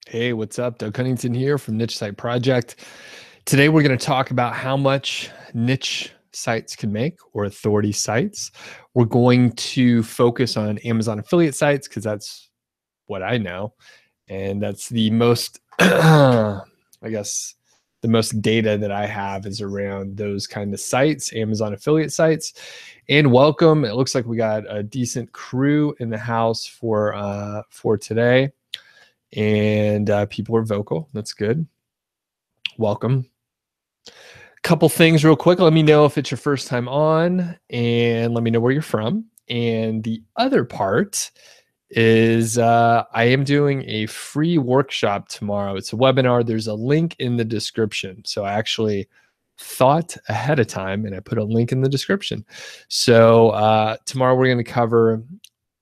Hey, what's up? Doug Cunnington here from Niche Site Project. Today, we're going to talk about how much niche sites can make, or authority sites. We're going to focus on Amazon affiliate sites because that's what I know. And that's the most, I guess, the most data that I have is around those kind of sites, Amazon affiliate sites. And welcome. It looks like we got a decent crew in the house for today, and people are vocal. That's good. Welcome. Couple things real quick. Let me know if it's your first time on, and let me know where you're from. And the other part is I am doing a free workshop tomorrow. It's a webinar. There's a link in the description. So I actually thought ahead of time and I put a link in the description. So tomorrow we're going to cover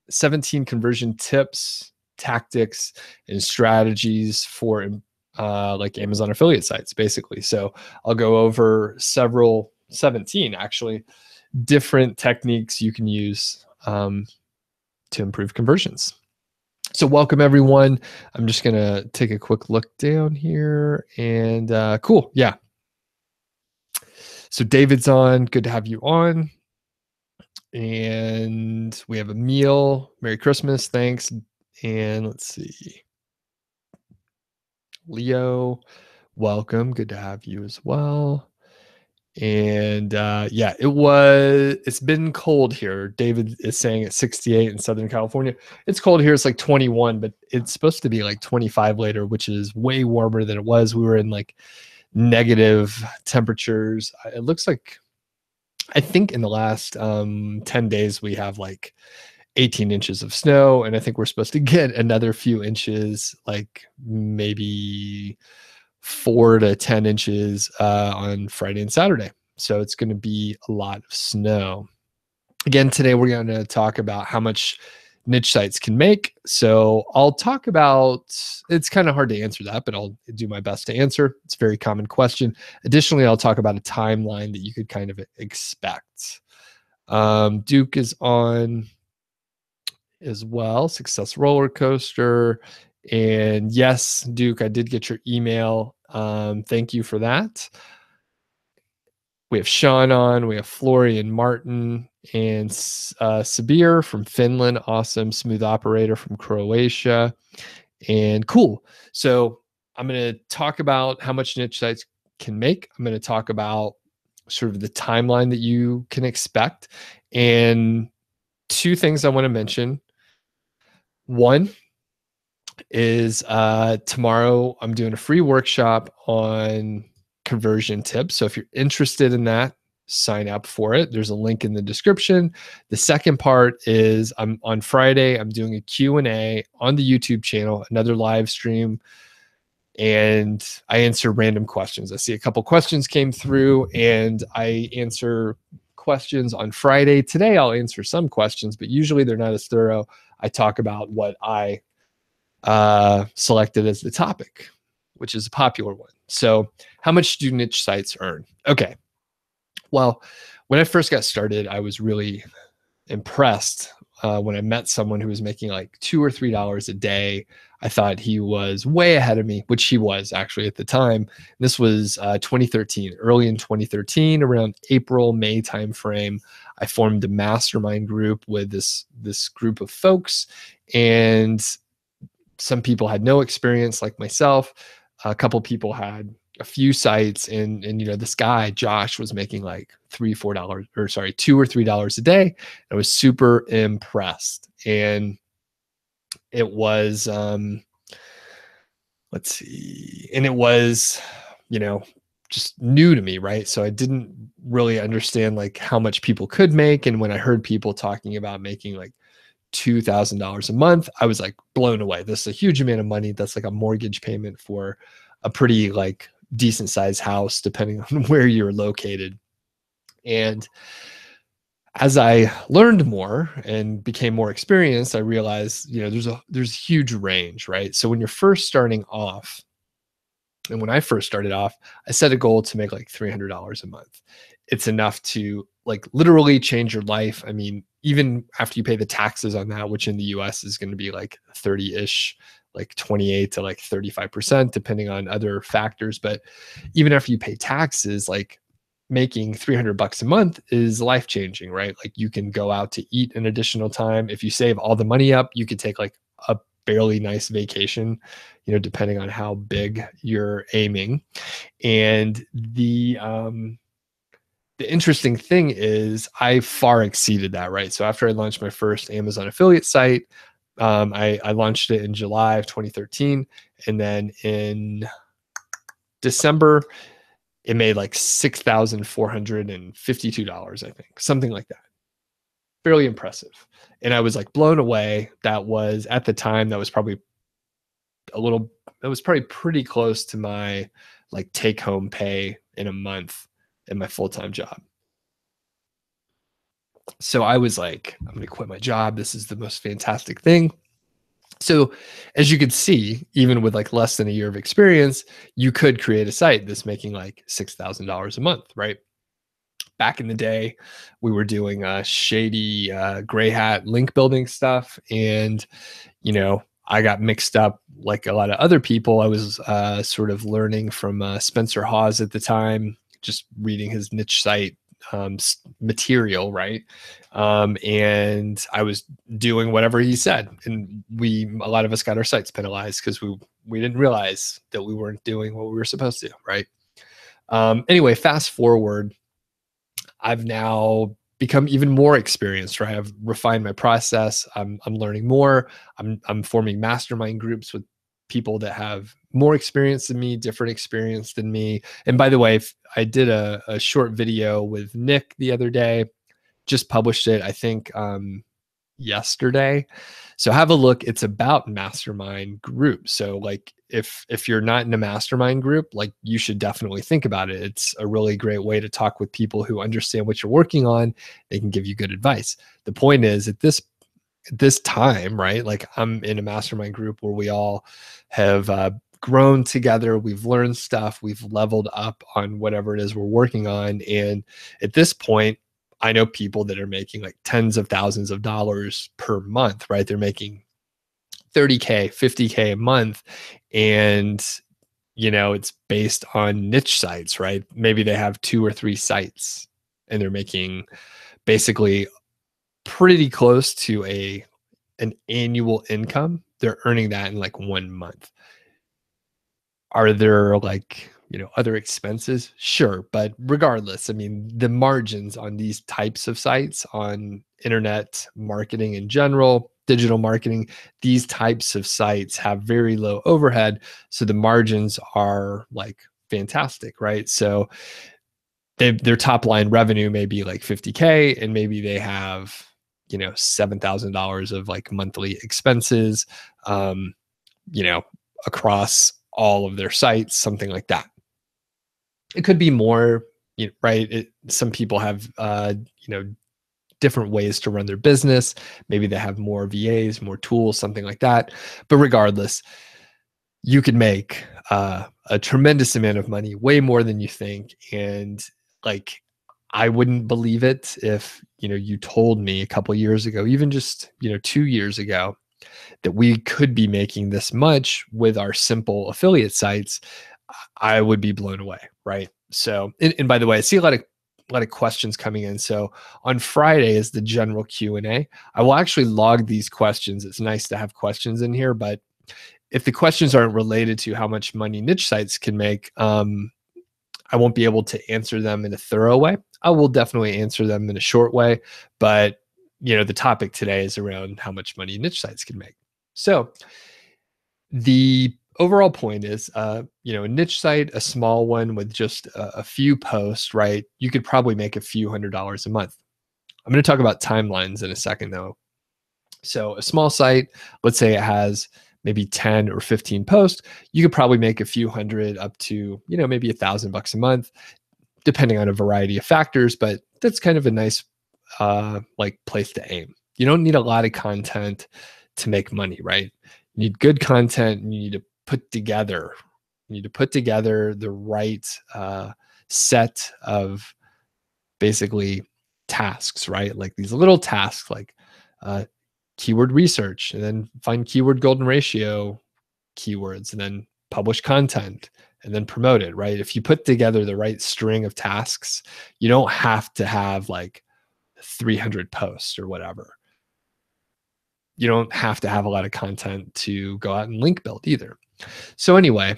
17 conversion tips, tactics, and strategies for like Amazon affiliate sites, basically. So I'll go over 17 actually, different techniques you can use to improve conversions. So welcome everyone. I'm just going to take a quick look down here, and cool. Yeah. So David's on. Good to have you on. And we have a meal. Merry Christmas. Thanks. And let's see. Leo, welcome. Good to have you as well. And yeah, it's been cold here. David is saying it's 68 in Southern California. It's cold here. It's like 21, but it's supposed to be like 25 later, which is way warmer than it was. We were in like negative temperatures. It looks like, I think in the last 10 days, we have like 18 inches of snow. And I think we're supposed to get another few inches, like maybe 4 to 10 inches on Friday and Saturday. So it's going to be a lot of snow. Again, today we're going to talk about how much niche sites can make. So I'll talk about, it's kind of hard to answer that, but I'll do my best to answer. It's a very common question. Additionally, I'll talk about a timeline that you could kind of expect. Duke is on as well, Success Roller Coaster. And yes, Duke, I did get your email. Thank you for that. We have Sean on, we have Florian Martin, and Sabir from Finland. Awesome. Smooth Operator from Croatia. And cool. So I'm going to talk about how much niche sites can make. I'm going to talk about sort of the timeline that you can expect. And two things I want to mention. One is tomorrow I'm doing a free workshop on conversion tips. So if you're interested in that, sign up for it. There's a link in the description. The second part is I'm on Friday, I'm doing a Q&A on the YouTube channel, another live stream, and I answer random questions. I see a couple questions came through and I answer questions on Friday. Today I'll answer some questions, but usually they're not as thorough. I talk about what I selected as the topic, which is a popular one. So how much do niche sites earn? Okay. Well, when I first got started, I was really impressed when I met someone who was making like $2 or $3 a day. I thought he was way ahead of me, which he was actually at the time. This was 2013, early in 2013, around April, May timeframe. I formed a mastermind group with this group of folks, and some people had no experience like myself. A couple people had a few sites, and you know, this guy Josh was making like $2 or $3 a day. I was super impressed, and it was let's see, and it was, you know, just new to me, right? So I didn't really understand like how much people could make, and when I heard people talking about making like $2,000 a month, I was like blown away. This is a huge amount of money. That's like a mortgage payment for a pretty like decent sized house, depending on where you're located. And as I learned more and became more experienced, I realized, you know, there's a huge range, right? So when you're first starting off, and when I first started off, I set a goal to make like $300 a month. It's enough to like literally change your life. I mean, even after you pay the taxes on that, which in the US is going to be like 30-ish, like 28 to like 35%, depending on other factors. But even after you pay taxes, like making $300 a month is life changing, right? Like you can go out to eat an additional time. If you save all the money up, you could take like a fairly nice vacation, depending on how big you're aiming. And the interesting thing is I far exceeded that, right? So after I launched my first Amazon affiliate site, I launched it in July of 2013. And then in December, it made like $6,452, I think, something like that. Fairly impressive. And I was like blown away. That was at the time, that was probably pretty close to my like take home pay in a month in my full-time job. So I was like, I'm going to quit my job. This is the most fantastic thing. So as you could see, even with like less than a year of experience, you could create a site that's making like $6,000 a month, right? Back in the day, we were doing shady gray hat link building stuff. And, I got mixed up like a lot of other people. I was sort of learning from Spencer Hawes at the time, just reading his niche site material, right? And I was doing whatever he said, and a lot of us got our sites penalized because we didn't realize that we weren't doing what we were supposed to, right? Anyway, fast forward, I've now become even more experienced, right? I've refined my process. I'm learning more. I'm forming mastermind groups with people that have more experience than me, different experience than me. And by the way, I did a short video with Nick the other day, just published it, I think, yesterday. So have a look. It's about mastermind groups. So like if you're not in a mastermind group, like you should definitely think about it. It's a really great way to talk with people who understand what you're working on. They can give you good advice. The point is at this time, right? Like I'm in a mastermind group where we all have grown together. We've learned stuff. We've leveled up on whatever it is we're working on. And at this point, I know people that are making like tens of thousands of dollars per month, right? They're making 30K, 50K a month. And, it's based on niche sites, right? Maybe they have 2 or 3 sites and they're making basically pretty close to an annual income. They're earning that in like 1 month. Are there like, other expenses? Sure. But regardless, I mean, the margins on these types of sites, on internet marketing in general, digital marketing, these types of sites have very low overhead. So the margins are like fantastic, right? So their top line revenue may be like 50K, and maybe they have, $7,000 of like monthly expenses, across all of their sites, something like that. It could be more, right? Some people have, different ways to run their business. Maybe they have more VAs, more tools, something like that. But regardless, you could make a tremendous amount of money, way more than you think. And like, I wouldn't believe it if, you told me a couple of years ago, even just, 2 years ago, that we could be making this much with our simple affiliate sites. I would be blown away, right? So, and by the way, I see a lot of questions coming in. So on Friday is the general Q&A. I will actually log these questions. It's nice to have questions in here, but if the questions aren't related to how much money niche sites can make, I won't be able to answer them in a thorough way. I will definitely answer them in a short way, but the topic today is around how much money niche sites can make. So the overall point is, a niche site, a small one with just a few posts, right? You could probably make a few $100s a month. I'm going to talk about timelines in a second, though. So a small site, let's say it has maybe 10 or 15 posts, you could probably make a few hundred up to, maybe $1,000 a month, depending on a variety of factors. But that's kind of a nice, like place to aim. You don't need a lot of content to make money, right? You need good content, and you need to put together the right set of basically tasks, right? Like these little tasks, like keyword research, and then find keyword golden ratio, keywords and then publish content and then promote it, right? If you put together the right string of tasks, you don't have to have like 300 posts or whatever. You don't have to have a lot of content to go out and link build either. So anyway,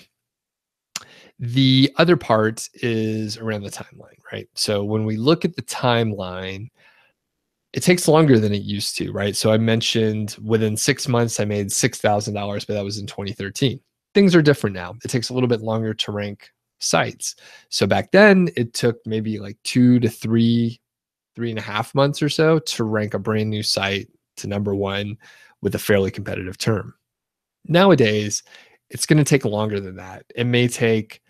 the other part is around the timeline, right? So when we look at the timeline, it takes longer than it used to, right? So I mentioned within 6 months, I made $6,000, but that was in 2013. Things are different now. It takes a little bit longer to rank sites. So back then, it took maybe like 2 to 3.5 months or so to rank a brand new site to #1 with a fairly competitive term. Nowadays, it's going to take longer than that. It may take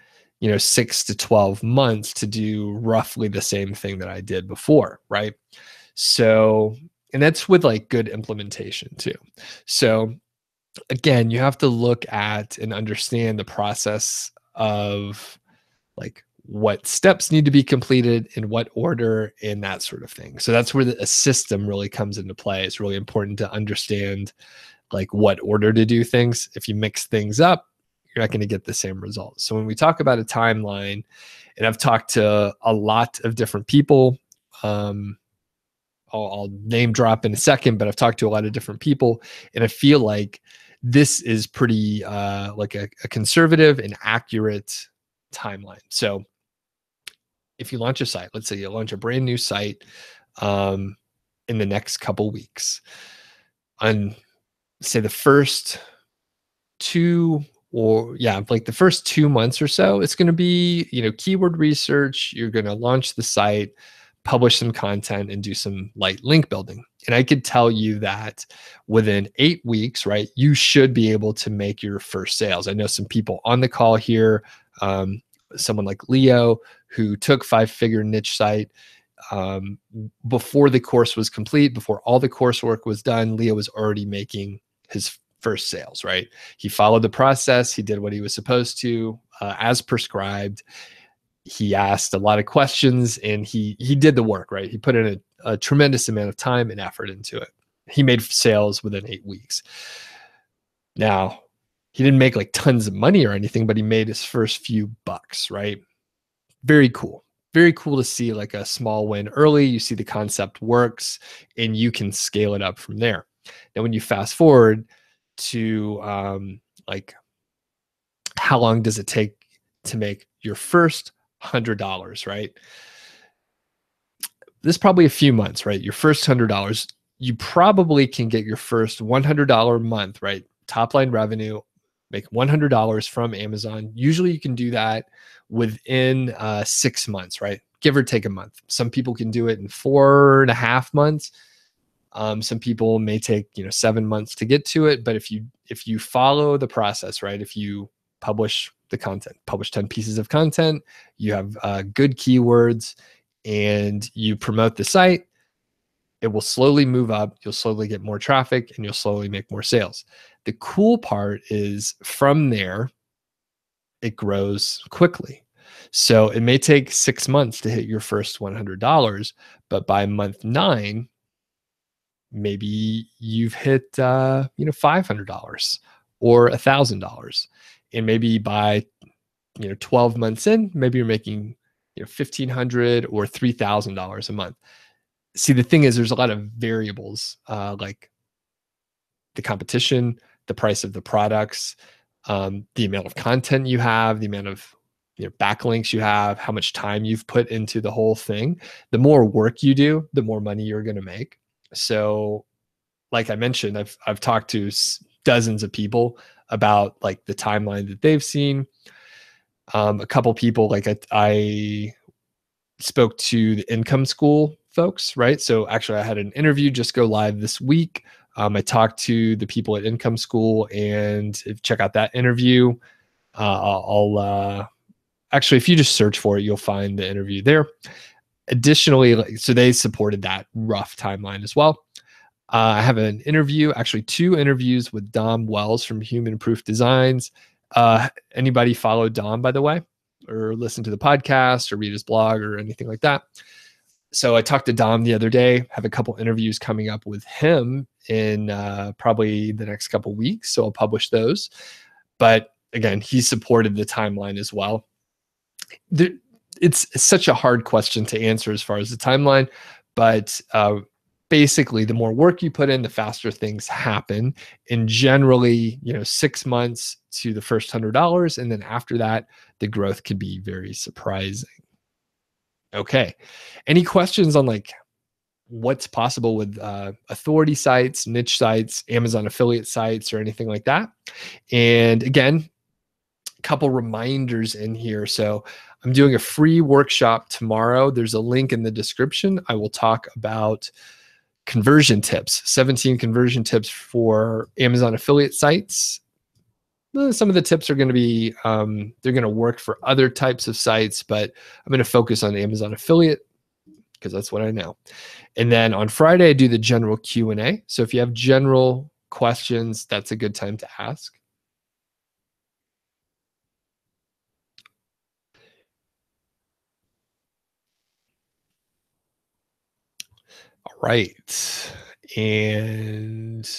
6 to 12 months to do roughly the same thing that I did before, right? So, and that's with like good implementation too. So again, you have to look at and understand the process of like what steps need to be completed in what order and that sort of thing. So that's where a system really comes into play. It's really important to understand like what order to do things. If you mix things up, you're not going to get the same results. So when we talk about a timeline, and I've talked to a lot of different people, I'll name drop in a second, but I've talked to a lot of different people, and I feel like this is pretty like a conservative and accurate timeline. So if you launch a site, let's say you launch a brand new site in the next couple weeks, on say the first the first 2 months or so, it's going to be, keyword research. You're going to launch the site, publish some content, and do some light link building. And I could tell you that within 8 weeks, right, you should be able to make your first sales. I know some people on the call here, someone like Leo, who took 5-figure niche site. Before the course was complete, before all the coursework was done, Leo was already making his first sales, right? He followed the process. He did what he was supposed to, as prescribed. He asked a lot of questions, and he did the work, right? He put in a tremendous amount of time and effort into it. He made sales within 8 weeks. Now, he didn't make like tons of money or anything, but he made his first few bucks, right? Very cool. Very cool to see like a small win early. You see the concept works, and you can scale it up from there. Now, when you fast forward to like how long does it take to make your first $100, right? This is probably a few months, right? Your first $100, you probably can get your first $100 month, right? Top line revenue, make $100 from Amazon. Usually you can do that within 6 months, right? Give or take a month. Some people can do it in 4.5 months. Some people may take 7 months to get to it, but if you follow the process, right? If you publish the content, publish 10 pieces of content, you have good keywords, and you promote the site, it will slowly move up. You'll slowly get more traffic, and you'll slowly make more sales. The cool part is from there, it grows quickly. So it may take 6 months to hit your first $100, but by month 9, maybe you've hit $500 or $1,000, and maybe by 12 months in, maybe you're making $1,500 or $3,000 a month. See, the thing is, there's a lot of variables, like the competition, the price of the products, the amount of content you have, the amount of backlinks you have, how much time you've put into the whole thing. The more work you do, the more money you're going to make. So, like I mentioned, I've talked to dozens of people about like the timeline that they've seen. A couple people, like I spoke to the income school folks, right? So actually, I had an interview just go live this week. I talked to the people at Income School, and check out that interview. I'll actually, if you just search for it, you'll find the interview there. Additionally, so they supported that rough timeline as well. I have an interview, actually 2 interviews with Dom Wells from Human Proof Designs. Anybody follow Dom, by the way, or listen to the podcast or read his blog or anything like that? So I talked to Dom the other day, have a couple interviews coming up with him in probably the next couple weeks. So I'll publish those. But again, he supported the timeline as well. It's such a hard question to answer as far as the timeline, but basically, the more work you put in, the faster things happen. And generally, 6 months to the first $100, and then after that, the growth could be very surprising. Okay, any questions on like what's possible with authority sites, niche sites, Amazon affiliate sites, or anything like that? And again, a couple reminders in here. So I'm doing a free workshop tomorrow. There's a link in the description. I will talk about conversion tips, 17 conversion tips for Amazon affiliate sites. Some of the tips are going to be, they're going to work for other types of sites, but I'm going to focus on Amazon affiliate because that's what I know. And then on Friday, I do the general Q&A. So if you have general questions, that's a good time to ask. All right. And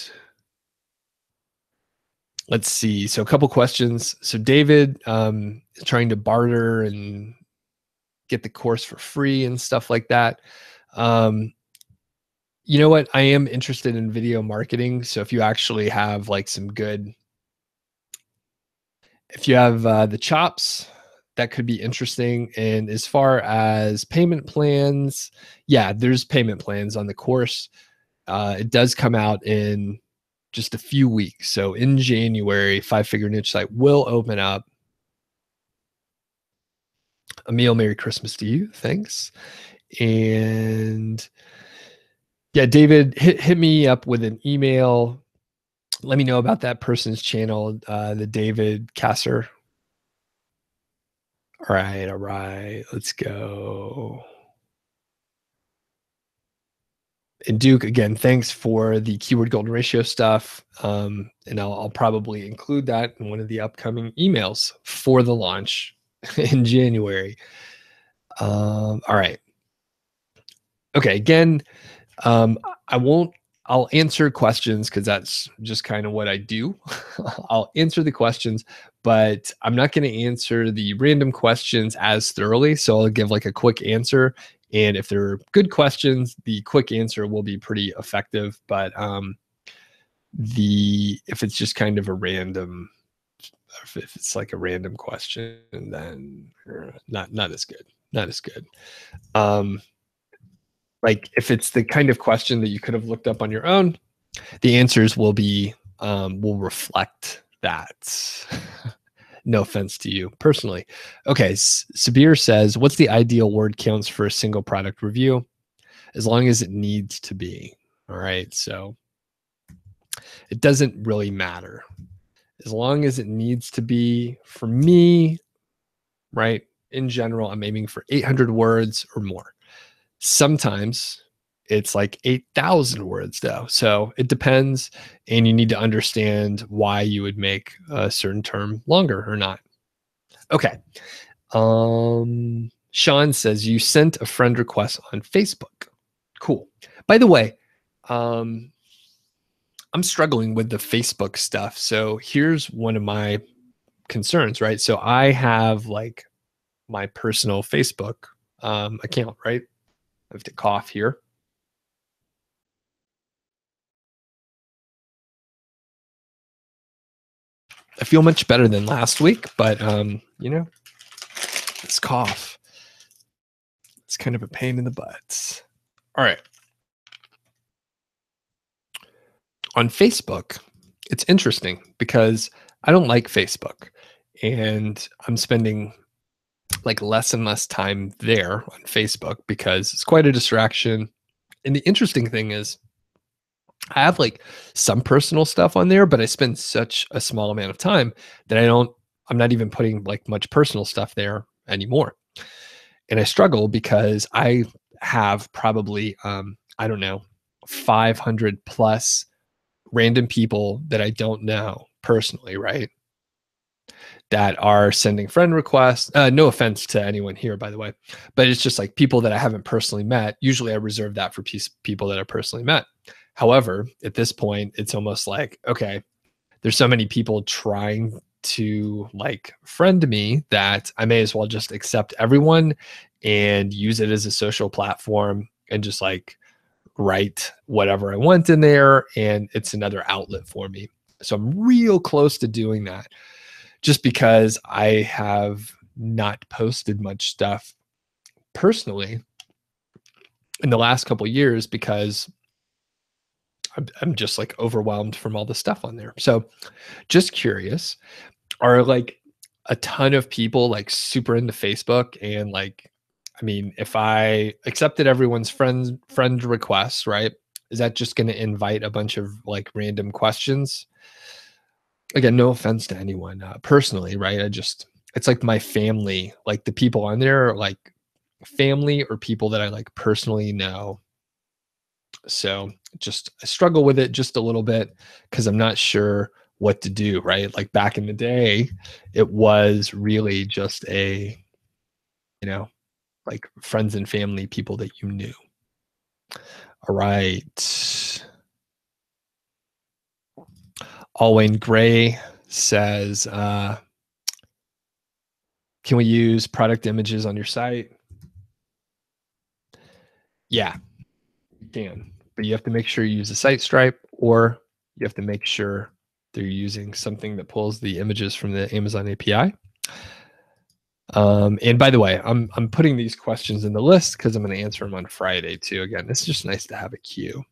let's see. So a couple questions. So David is trying to barter and get the course for free and stuff like that. You know what? I am interested in video marketing. So if you actually have like some good, if you have the chops, that could be interesting. And as far as payment plans, yeah, there's payment plans on the course. It does come out in just a few weeks. So in January, 5-Figure Niche Site will open up. Emil, Merry Christmas to you. Thanks. And yeah, David, hit me up with an email. Let me know about that person's channel, the David Kasser. All right. Let's go. And Duke, again, thanks for the keyword golden ratio stuff. And I'll probably include that in one of the upcoming emails for the launch in January. All right. Okay. Again, I'll answer questions because that's just kind of what I do. I'll answer the questions, but I'm not going to answer the random questions as thoroughly. So I'll give like a quick answer. And if they're good questions, the quick answer will be pretty effective. But if it's just kind of a random, if it's like a random question, then not as good. Not as good. Like if it's the kind of question that you could have looked up on your own, the answers will reflect that. No offense to you personally. Okay, Sabir says, what's the ideal word counts for a single product review? As long as it needs to be. All right, so it doesn't really matter. As long as it needs to be, for me, right, in general, I'm aiming for 800 words or more. Sometimes it's like 8,000 words though. So it depends. And you need to understand why you would make a certain term longer or not. Okay. Sean says you sent a friend request on Facebook. Cool. By the way, I'm struggling with the Facebook stuff. So here's one of my concerns, right? So I have like my personal Facebook account, right? I have to cough here. I feel much better than last week, but this cough, it's kind of a pain in the butt. All right. On Facebook, it's interesting because I don't like Facebook and I'm spending like less and less time there on Facebook because it's quite a distraction. And the interesting thing is I have like some personal stuff on there, but I spend such a small amount of time that I'm not even putting like much personal stuff there anymore. And I struggle because I have probably, I don't know, 500 plus random people that I don't know personally, right? That are sending friend requests. No offense to anyone here, by the way, but it's just like people that I haven't personally met. Usually I reserve that for people that I personally met. However, at this point, it's almost like, okay, there's so many people trying to like friend me that I may as well just accept everyone and use it as a social platform and just like write whatever I want in there. And it's another outlet for me. So I'm real close to doing that just because I have not posted much stuff personally in the last couple of years because I'm just like overwhelmed from all the stuff on there. So just curious, are like a ton of people like super into Facebook and like, I mean, if I accepted everyone's friend requests, right? Is that just going to invite a bunch of like random questions? Again, no offense to anyone personally, right? It's like my family, like the people on there are like family or people that I like personally know. So just I struggle with it just a little bit because I'm not sure what to do, right? Like back in the day, it was really just you know, like friends and family, people that you knew. All right. Alwyn Gray says, can we use product images on your site? Yeah, you can, but you have to make sure you use a site stripe or you have to make sure they're using something that pulls the images from the Amazon API. And by the way, I'm putting these questions in the list because I'm going to answer them on Friday too. Again, it's just nice to have a queue.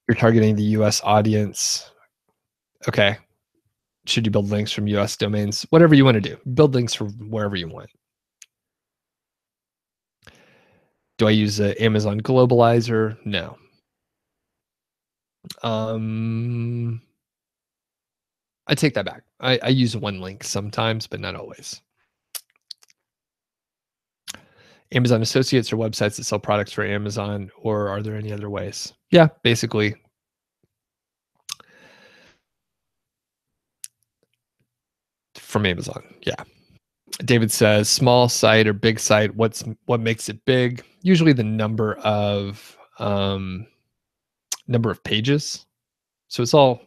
You're targeting the US audience. Okay. Should you build links from US domains? Whatever you want to do. Build links from wherever you want. Do I use an Amazon globalizer? No. I take that back. I use one link sometimes, but not always. Amazon Associates are websites that sell products for Amazon, or are there any other ways? Yeah, basically. From Amazon. Yeah. David says small site or big site. What makes it big? Usually the number of pages. So it's all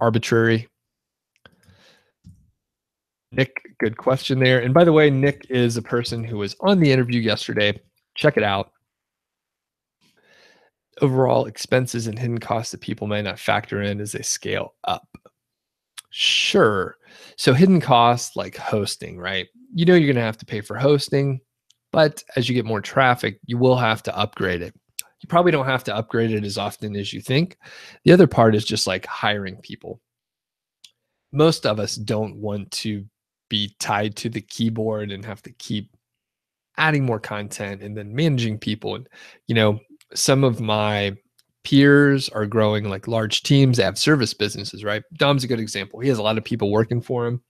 arbitrary. Nick, good question there. And by the way, Nick is a person who was on the interview yesterday. Check it out. Overall expenses and hidden costs that people may not factor in as they scale up. Sure. So hidden costs like hosting, right? You know you're going to have to pay for hosting, but as you get more traffic, you will have to upgrade it. You probably don't have to upgrade it as often as you think. The other part is just like hiring people. Most of us don't want to be tied to the keyboard and have to keep adding more content and then managing people. And, you know, some of my peers are growing like large teams that have service businesses, right? Dom's a good example. He has a lot of people working for him.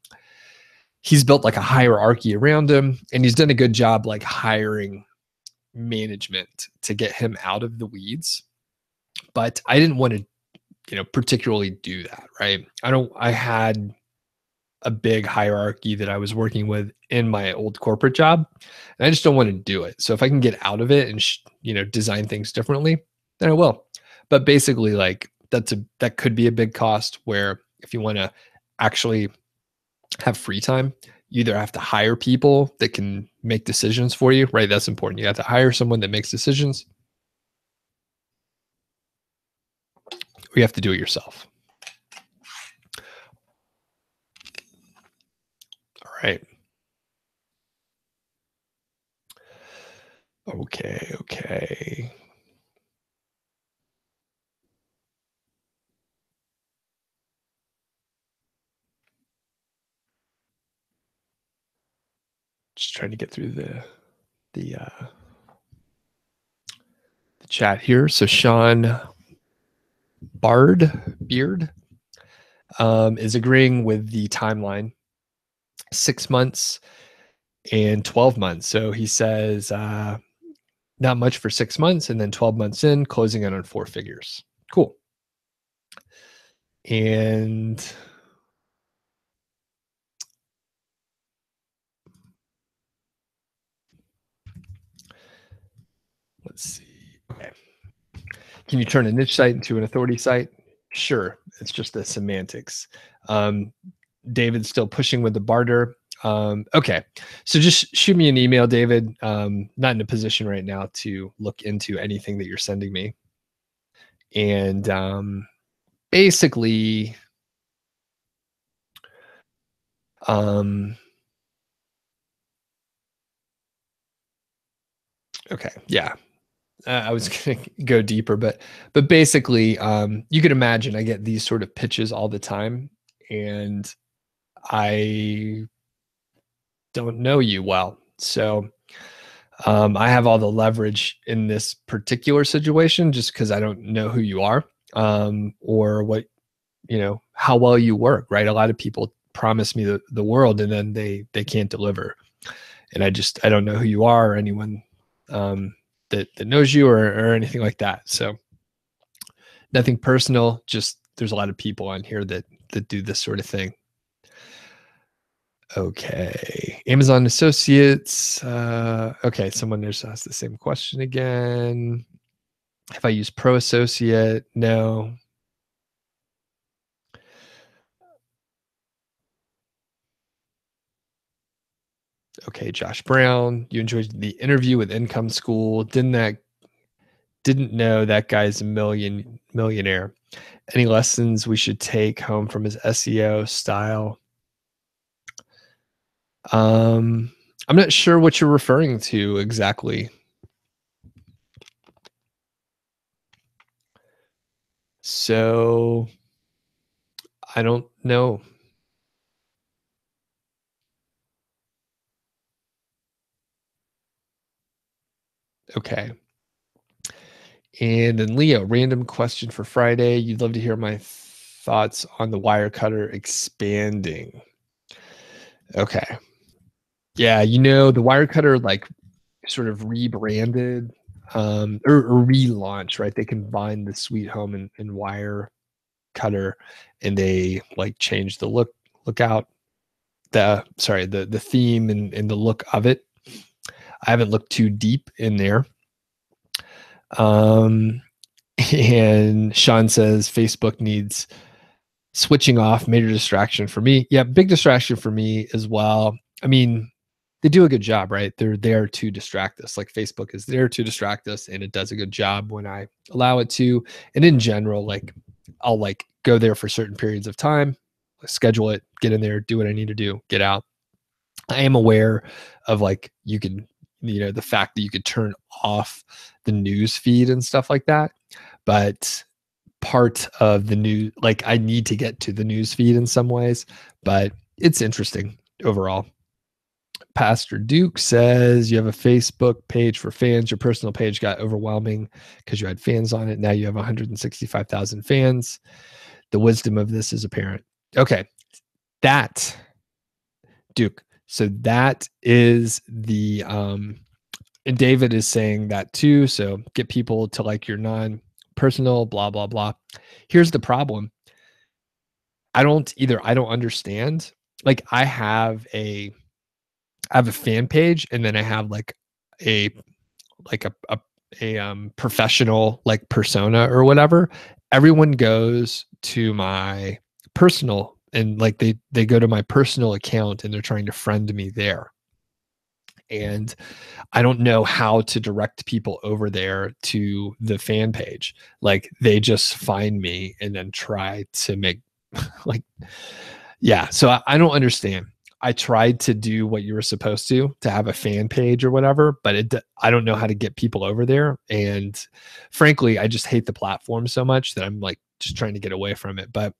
He's built like a hierarchy around him and he's done a good job like hiring management to get him out of the weeds. But I didn't want to, particularly do that, right? I had a big hierarchy that I was working with in my old corporate job. And I just don't want to do it. So if I can get out of it and, design things differently, then I will. But basically like that could be a big cost where if you want to actually have free time, you either have to hire people that can make decisions for you, right? That's important. You have to hire someone that makes decisions. Or you have to do it yourself. All right. Okay. Just trying to get through the chat here. So Sean Beard is agreeing with the timeline, 6 months and 12 months. So he says not much for 6 months and then 12 months in, closing in on 4 figures. Cool. And let's see. Okay. Can you turn a niche site into an authority site? Sure, it's just the semantics. Um, David's still pushing with the barter. Okay, so just shoot me an email, David. Not in a position right now to look into anything that you're sending me. And basically, um, okay, yeah. I was gonna go deeper, but basically, you can imagine I get these sort of pitches all the time, and I don't know you well, so I have all the leverage in this particular situation just because I don't know who you are, or what, how well you work, right? A lot of people promise me the world and then they can't deliver. And I don't know who you are or anyone that knows you or anything like that. So nothing personal, just there's a lot of people on here that do this sort of thing. Okay. Amazon Associates. Okay, someone just asked the same question again. If I use Pro Associate, no. Okay, Josh Brown. You enjoyed the interview with Income School. Didn't know that guy's a millionaire. Any lessons we should take home from his SEO style? I'm not sure what you're referring to exactly. So I don't know. Okay. And then Leo, random question for Friday. You'd love to hear my thoughts on the wire cutter expanding. Okay. Yeah, the wire cutter like sort of rebranded or relaunch, right? They combined the Sweet Home and wire cutter and they like changed the lookout, the theme and the look of it. I haven't looked too deep in there. Um and Sean says Facebook needs switching off, major distraction for me. Yeah, big distraction for me as well. I mean, they do a good job, right? They're there to distract us. Like Facebook is there to distract us, and it does a good job when I allow it to. And in general, like I'll like go there for certain periods of time, schedule it, get in there, do what I need to do, get out. I am aware of like you can, the fact that you could turn off the news feed and stuff like that. But part of the new, like I need to get to the news feed in some ways, but it's interesting overall. Pastor Duke says you have a Facebook page for fans. Your personal page got overwhelming because you had fans on it. Now you have 165,000 fans. The wisdom of this is apparent. Okay. That, Duke. So that is and David is saying that too. So get people to like your non personal, blah, blah, blah. Here's the problem. I don't understand. Like I have a fan page and then I have like a like a professional like persona or whatever. Everyone goes to my personal and like they go to my personal account and they're trying to friend me there. And I don't know how to direct people over there to the fan page. Like they just find me and then try to make like, yeah. So I don't understand. I tried to do what you were supposed to have a fan page or whatever, but I don't know how to get people over there. And frankly, I just hate the platform so much that I'm like just trying to get away from it. But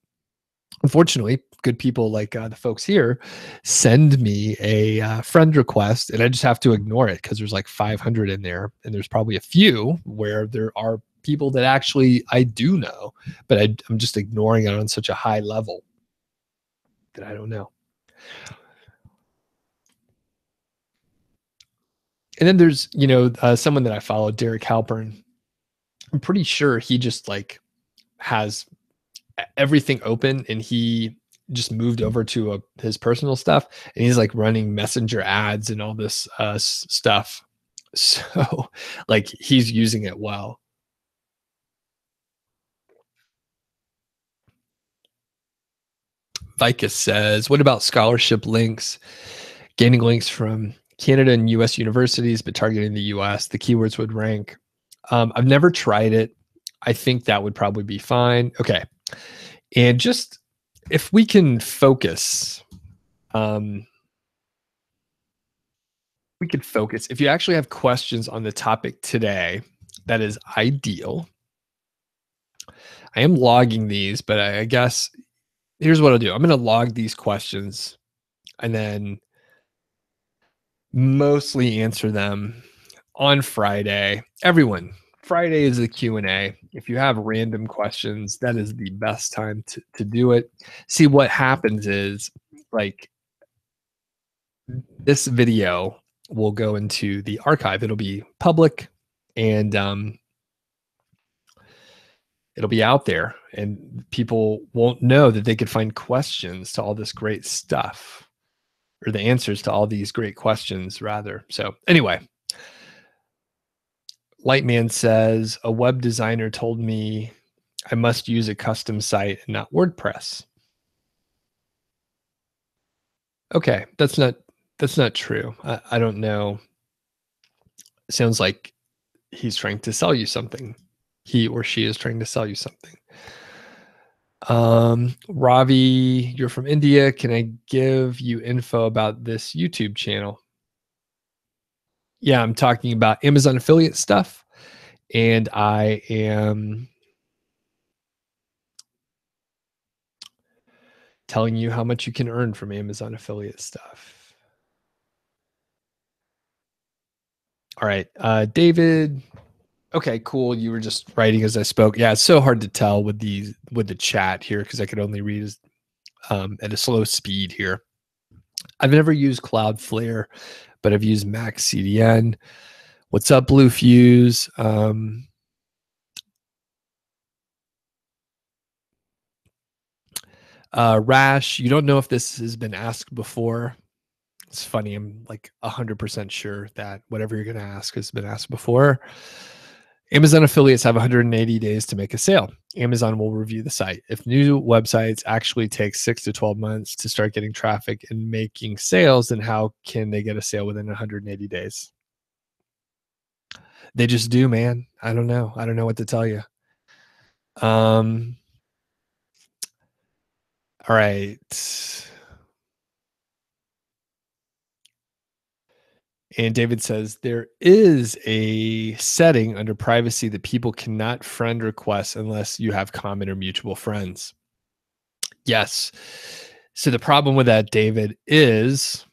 unfortunately, good people like the folks here send me a friend request and I just have to ignore it because there's like 500 in there. And there's probably a few where there are people that actually I do know, but I'm just ignoring it on such a high level that I don't know. And then there's, someone that I follow, Derek Halpern. I'm pretty sure he just like has everything open and he just moved over to his personal stuff and he's like running messenger ads and all this stuff. So like he's using it well. Vicus says, what about scholarship links? Gaining links from Canada and US universities, but targeting the US, the keywords would rank. I've never tried it. I think that would probably be fine. Okay. And just if we can focus, we could focus. If you actually have questions on the topic today, that is ideal. I am logging these, but I guess here's what I'll do. I'm going to log these questions and then mostly answer them on Friday. Everyone, Friday is the Q&A. If you have random questions, that is the best time to do it. See, what happens is, like, this video will go into the archive. It'll be public, and it'll be out there, and people won't know that they could find questions to all this great stuff, or the answers to all these great questions, rather. So anyway, Lightman says, a web designer told me I must use a custom site and not WordPress. Okay, that's not true. I don't know. It sounds like he's trying to sell you something. He or she is trying to sell you something. Ravi, you're from India. Can I give you info about this YouTube channel? Yeah, I'm talking about Amazon affiliate stuff, and I am telling you how much you can earn from Amazon affiliate stuff. All right, David. Okay, cool. You were just writing as I spoke. Yeah, it's so hard to tell with the chat here because I could only read at a slow speed here. I've never used Cloudflare, but I've used Max CDN. What's up, Blue Fuse? Rash, you don't know if this has been asked before. It's funny. I'm like 100% sure that whatever you're going to ask has been asked before. Amazon affiliates have 180 days to make a sale. Amazon will review the site. If new websites actually take 6 to 12 months to start getting traffic and making sales, then how can they get a sale within 180 days? They just do, man. I don't know. I don't know what to tell you. All right. And David says, there is a setting under privacy that people cannot friend requests unless you have common or mutual friends. Yes. So the problem with that, David, is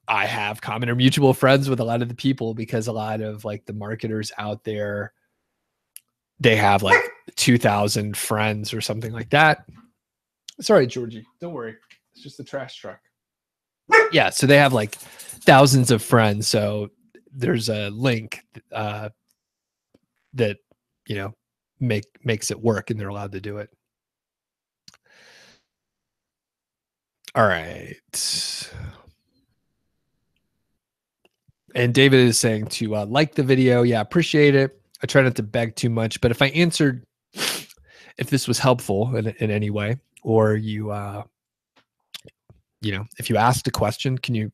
I have common or mutual friends with a lot of the people because a lot of like the marketers out there, they have like 2,000 friends or something like that. Sorry, Georgie. Don't worry. It's just the trash truck. Yeah. So they have like thousands of friends. So there's a link that, you know, makes it work, and they're allowed to do it. All right. And David is saying to like the video. Yeah, appreciate it. I try not to beg too much, but if I answered, if this was helpful in any way, or you, you know, if you asked a question, can you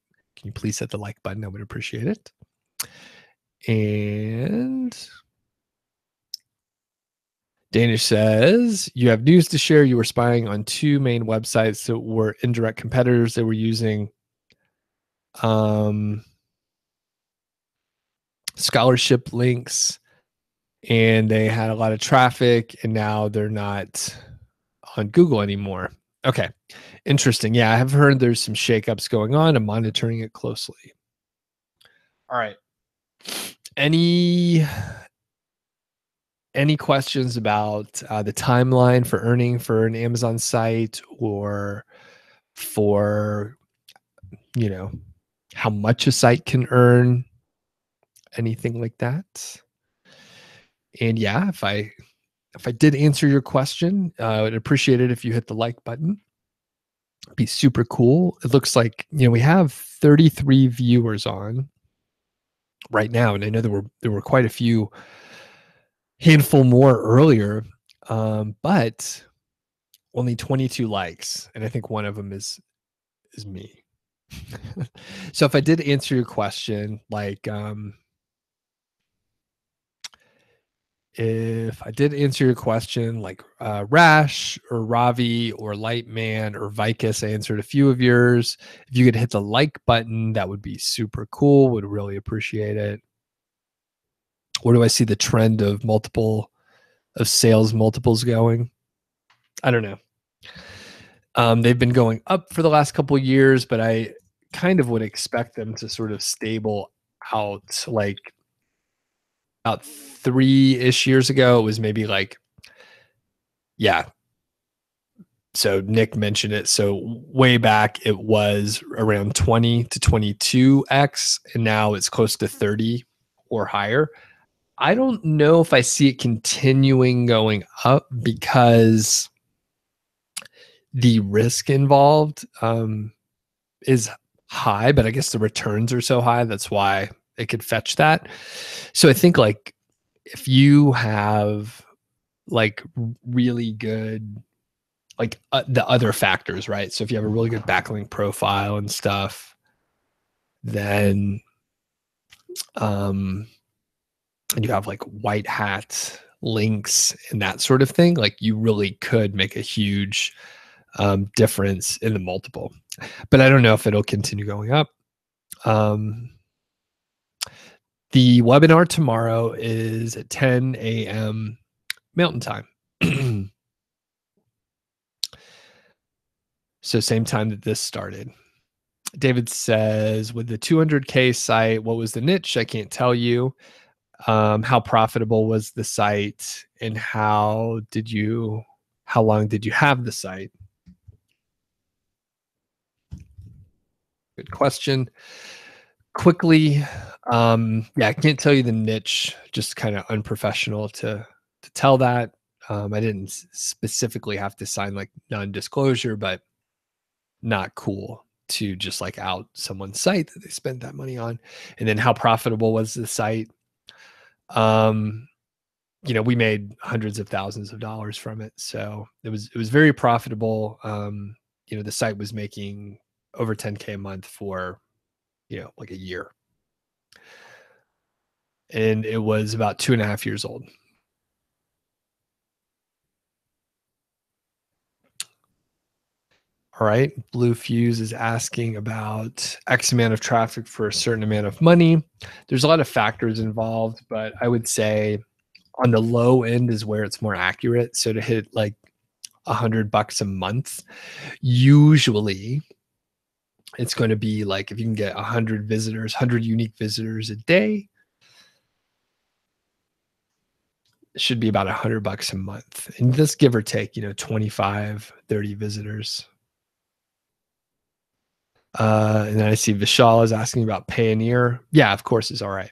please hit the like button? I would appreciate it. And Danish says, you have news to share. You were spying on 2 main websites that were indirect competitors. They were using scholarship links, and they had a lot of traffic, and now they're not on Google anymore. Okay. Interesting. Yeah, I have heard there's some shakeups going on. I'm monitoring it closely. All right. Any questions about the timeline for earning for an Amazon site, or for, you know, how much a site can earn? Anything like that? And yeah, if I did answer your question, I would appreciate it if you hit the like button. It'd be super cool. It looks like, you know, we have 33 viewers on right now, and I know there were quite a few, handful more earlier. But only 22 likes, and I think one of them is me. So if I did answer your question, like, if I did answer your question, like Rash or Ravi or Lightman or Vicus, I answered a few of yours. If you could hit the like button, that would be super cool. Would really appreciate it. Where do I see the trend of sales multiples going? I don't know. They've been going up for the last couple of years, but I kind of would expect them to sort of stable out. Like about 3-ish years ago, it was maybe like, yeah. So Nick mentioned it. So way back, it was around 20 to 22x, and now it's close to 30 or higher. I don't know if I see it continuing going up because the risk involved is high, but I guess the returns are so high. That's why it could fetch that. So I think like if you have like really good, like the other factors, right? So if you have a really good backlink profile and stuff, then, and you have like white hat links and that sort of thing, like you really could make a huge difference in the multiple. But I don't know if it'll continue going up. The webinar tomorrow is at 10 a.m. Mountain Time. So same time that this started. David says, with the 200K site, what was the niche? I can't tell you. How profitable was the site, and how long did you have the site? Good question. Quickly, yeah, I can't tell you the niche, just kind of unprofessional to tell that. I didn't specifically have to sign like non-disclosure, but not cool to just like out someone's site that they spent that money on. And then how profitable was the site? We made hundreds of thousands of dollars from it. So it was very profitable. The site was making over 10K a month for, like a year. And it was about 2.5 years old. All right. Blue Fuse is asking about X amount of traffic for a certain amount of money. There's a lot of factors involved, but I would say on the low end is where it's more accurate. So to hit like $100 a month, usually it's going to be like, if you can get 100 unique visitors a day, it should be about $100 a month. And just give or take, 25, 30 visitors. And then I see Vishal is asking about Payoneer. Yeah, of course, it's all right.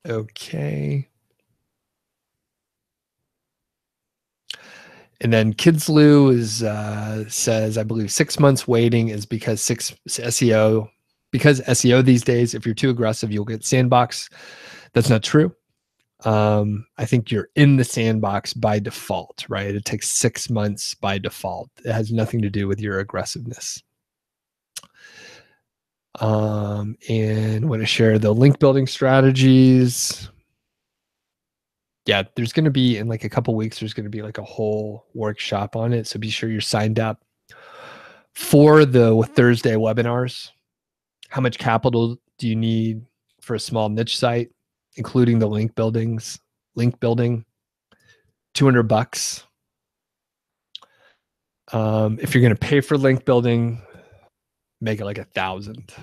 Okay. And then Kidsloo says, I believe 6 months waiting is because SEO these days, if you're too aggressive, you'll get sandbox. That's not true. I think you're in the sandbox by default, right? It takes 6 months by default. It has nothing to do with your aggressiveness. And want to share the link building strategies. Yeah, there's going to be, in like a couple weeks, there's going to be like a whole workshop on it. So be sure you're signed up for the Thursday webinars. How much capital do you need for a small niche site, including the link building? $200. If you're going to pay for link building, make it like 1,000.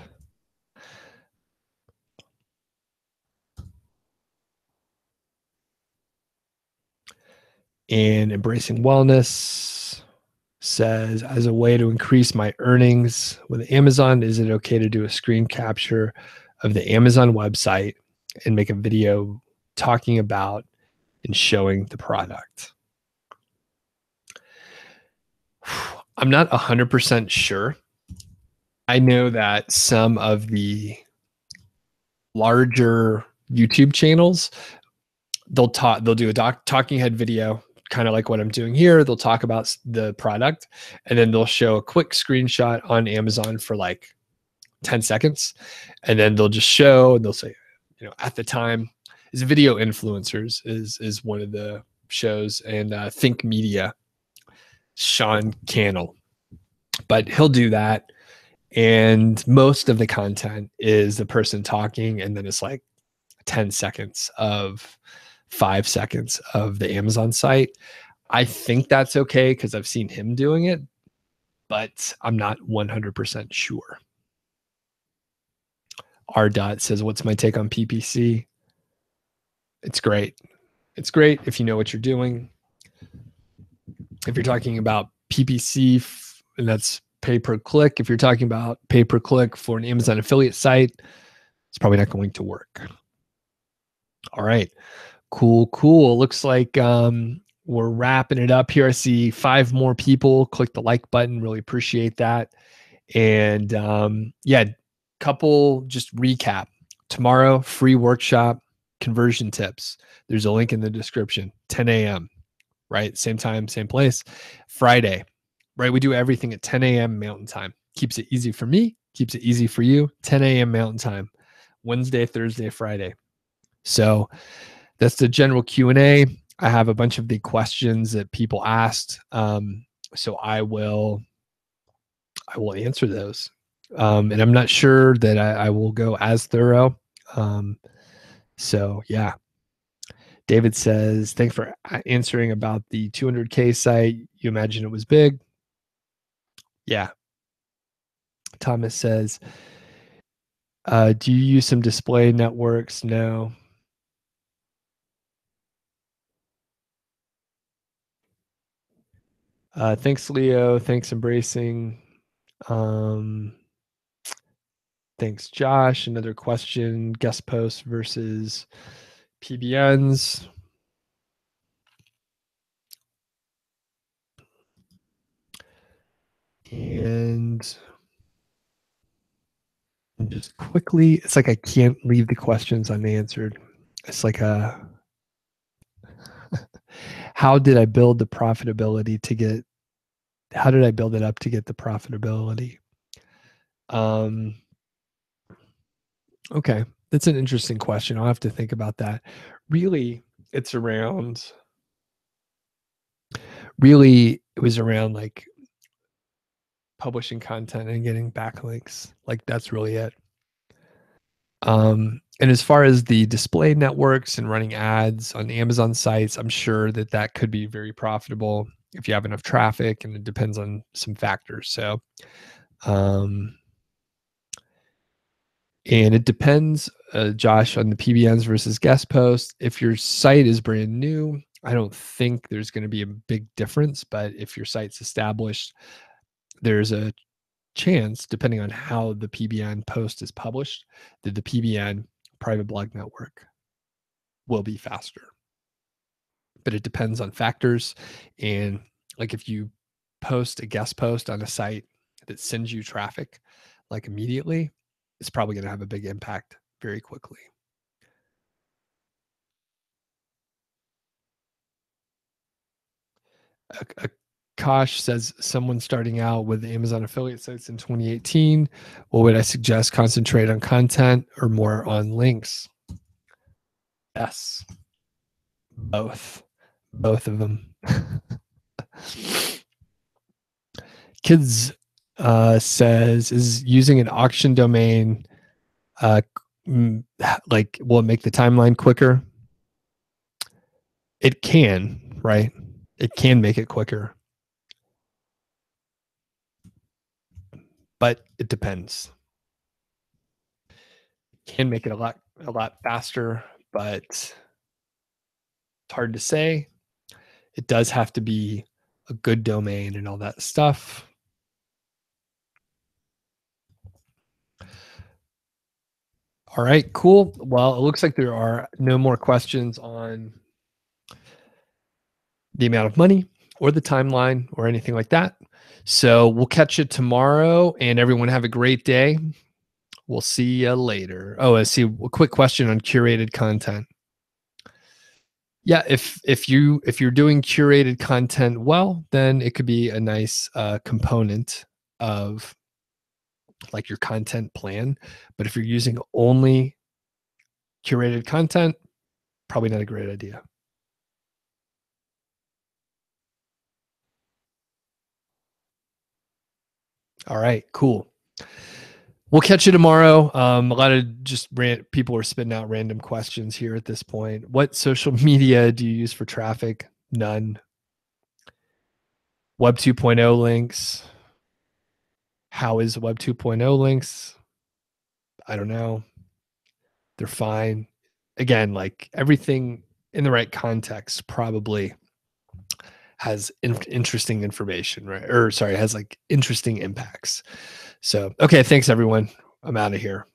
And Embracing Wellness says, as a way to increase my earnings with Amazon, is it okay to do a screen capture of the Amazon website and make a video talking about and showing the product? I'm not 100% sure. I know that some of the larger YouTube channels, they'll do a talking head video, kind of like what I'm doing here. They'll talk about the product, and then they'll show a quick screenshot on Amazon for like 10 seconds, and then they'll just show, and they'll say, at the time, is Video Influencers is one of the shows, and Think Media, Sean Cannell, but he'll do that. And most of the content is the person talking, and then it's like 10 seconds of 5 seconds of the Amazon site. I think that's okay because I've seen him doing it, but I'm not 100% sure. R. Dot says, what's my take on PPC? It's great. It's great if you know what you're doing. If you're talking about PPC, and that's pay per click, if you're talking about pay per click for an Amazon affiliate site, it's probably not going to work. All right. Cool. Looks like we're wrapping it up here. I see 5 more people. Click the like button. Really appreciate that. And yeah, couple just recap. Tomorrow, free workshop, conversion tips. There's a link in the description. 10 a.m. Right? Same time, same place. Friday, right? We do everything at 10 a.m. Mountain Time. Keeps it easy for me. Keeps it easy for you. 10 a.m. Mountain Time. Wednesday, Thursday, Friday. So that's the general Q&A. I have a bunch of the questions that people asked. So I will answer those. And I'm not sure that I will go as thorough. So yeah. David says, thanks for answering about the 200K site. You imagine it was big? Yeah. Thomas says, do you use some display networks? No. Thanks, Leo. Thanks, Embracing. Thanks, Josh. Another question, guest posts versus PBNs. And just quickly, it's like I can't leave the questions unanswered. It's like how did I build the profitability to get, how did I build it up to get the profitability? Okay, that's an interesting question. I'll have to think about that. Really, it was around like publishing content and getting backlinks. Like that's really it. And as far as the display networks and running ads on Amazon sites, I'm sure that could be very profitable if you have enough traffic, and it depends on some factors. So, and it depends, Josh, on the PBNs versus guest posts. If your site is brand new, I don't think there's going to be a big difference. But if your site's established, there's a chance, depending on how the PBN post is published, that the PBN private blog network will be faster. But it depends on factors. And like if you post a guest post on a site that sends you traffic like immediately, it's probably going to have a big impact very quickly. Kosh says, someone starting out with Amazon affiliate sites in 2018, what would I suggest? Concentrate on content or more on links? Yes. Both of them. Kids says, is using an auction domain like, will it make the timeline quicker? It can, right? It can make it quicker, but it depends. It can make it a lot faster, but it's hard to say. It does have to be a good domain and all that stuff. All right, cool. Well, it looks like there are no more questions on the amount of money. or the timeline or anything like that. So we'll catch you tomorrow, and everyone have a great day. We'll see you later. Oh, I see a quick question on curated content. Yeah, if you're doing curated content well, then it could be a nice component of like your content plan. But if you're using only curated content, probably not a great idea. All right, cool. We'll catch you tomorrow. A lot of just people are spitting out random questions here at this point. What social media do you use for traffic? None. Web 2.0 links. How is Web 2.0 links? I don't know. They're fine. Again, like everything in the right context probably has interesting information, right? Or sorry, has like interesting impacts. So, okay, thanks everyone. I'm out of here.